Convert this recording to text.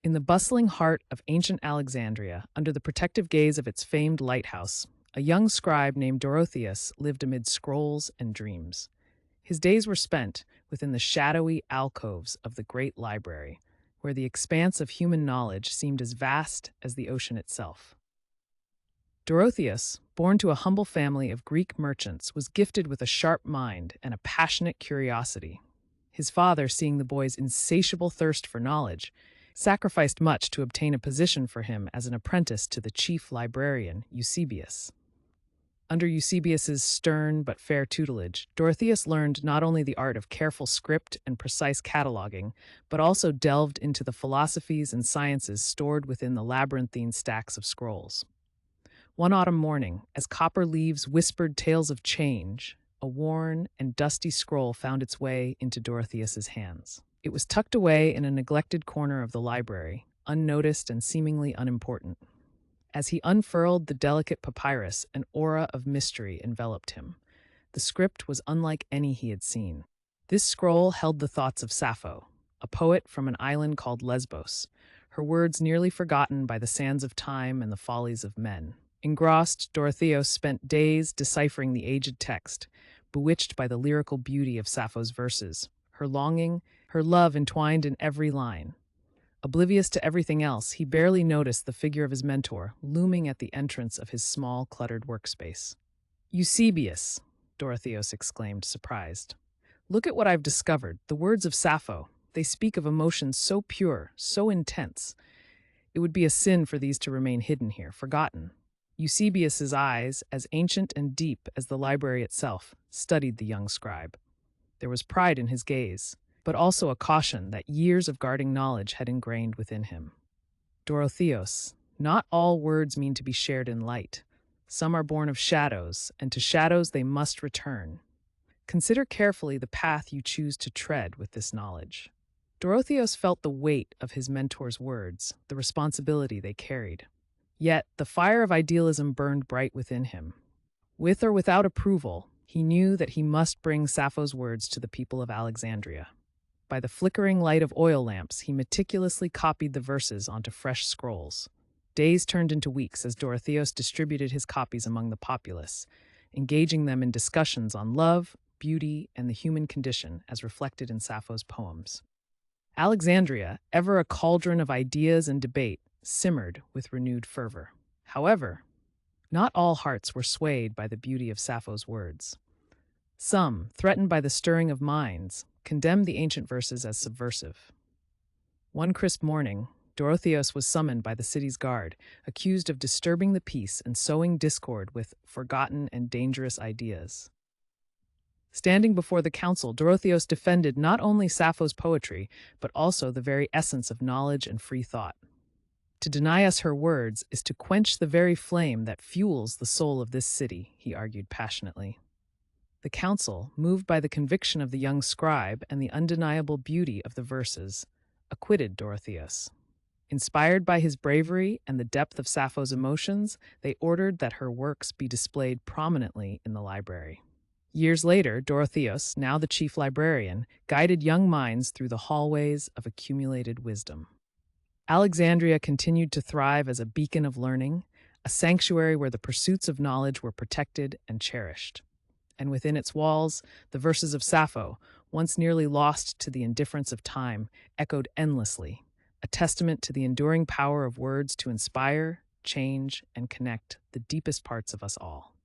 In the bustling heart of ancient Alexandria, under the protective gaze of its famed lighthouse, a young scribe named Dorotheus lived amid scrolls and dreams. His days were spent within the shadowy alcoves of the great library, where the expanse of human knowledge seemed as vast as the ocean itself. Dorotheus, born to a humble family of Greek merchants, was gifted with a sharp mind and a passionate curiosity. His father, seeing the boy's insatiable thirst for knowledge, sacrificed much to obtain a position for him as an apprentice to the chief librarian, Eusebius. Under Eusebius's stern but fair tutelage, Dorotheus learned not only the art of careful script and precise cataloging, but also delved into the philosophies and sciences stored within the labyrinthine stacks of scrolls. One autumn morning, as copper leaves whispered tales of change, a worn and dusty scroll found its way into Dorotheus's hands. It was tucked away in a neglected corner of the library, unnoticed and seemingly unimportant. As he unfurled the delicate papyrus, an aura of mystery enveloped him. The script was unlike any he had seen. This scroll held the thoughts of Sappho, a poet from an island called Lesbos, her words nearly forgotten by the sands of time and the follies of men. Engrossed, Dorotheos spent days deciphering the aged text, bewitched by the lyrical beauty of Sappho's verses, her longing, her love entwined in every line. Oblivious to everything else, he barely noticed the figure of his mentor looming at the entrance of his small, cluttered workspace. "Eusebius," Dorotheos exclaimed, surprised. "Look at what I've discovered. The words of Sappho. They speak of emotions so pure, so intense. It would be a sin for these to remain hidden here, forgotten." Eusebius's eyes, as ancient and deep as the library itself, studied the young scribe. There was pride in his gaze, but also a caution that years of guarding knowledge had ingrained within him. "Dorotheos, not all words mean to be shared in light. Some are born of shadows, and to shadows they must return. Consider carefully the path you choose to tread with this knowledge." Dorotheos felt the weight of his mentor's words, the responsibility they carried. Yet the fire of idealism burned bright within him. With or without approval, he knew that he must bring Sappho's words to the people of Alexandria. By the flickering light of oil lamps, he meticulously copied the verses onto fresh scrolls. Days turned into weeks as Dorotheos distributed his copies among the populace, engaging them in discussions on love, beauty, and the human condition as reflected in Sappho's poems. Alexandria, ever a cauldron of ideas and debate, simmered with renewed fervor. However, not all hearts were swayed by the beauty of Sappho's words. Some, threatened by the stirring of minds, condemned the ancient verses as subversive. One crisp morning, Dorotheos was summoned by the city's guard, accused of disturbing the peace and sowing discord with forgotten and dangerous ideas. Standing before the council, Dorotheos defended not only Sappho's poetry, but also the very essence of knowledge and free thought. "To deny us her words is to quench the very flame that fuels the soul of this city," he argued passionately. The council, moved by the conviction of the young scribe and the undeniable beauty of the verses, acquitted Dorotheus. Inspired by his bravery and the depth of Sappho's emotions, they ordered that her works be displayed prominently in the library. Years later, Dorotheus, now the chief librarian, guided young minds through the hallways of accumulated wisdom. Alexandria continued to thrive as a beacon of learning, a sanctuary where the pursuits of knowledge were protected and cherished. And within its walls, the verses of Sappho, once nearly lost to the indifference of time, echoed endlessly, a testament to the enduring power of words to inspire, change, and connect the deepest parts of us all.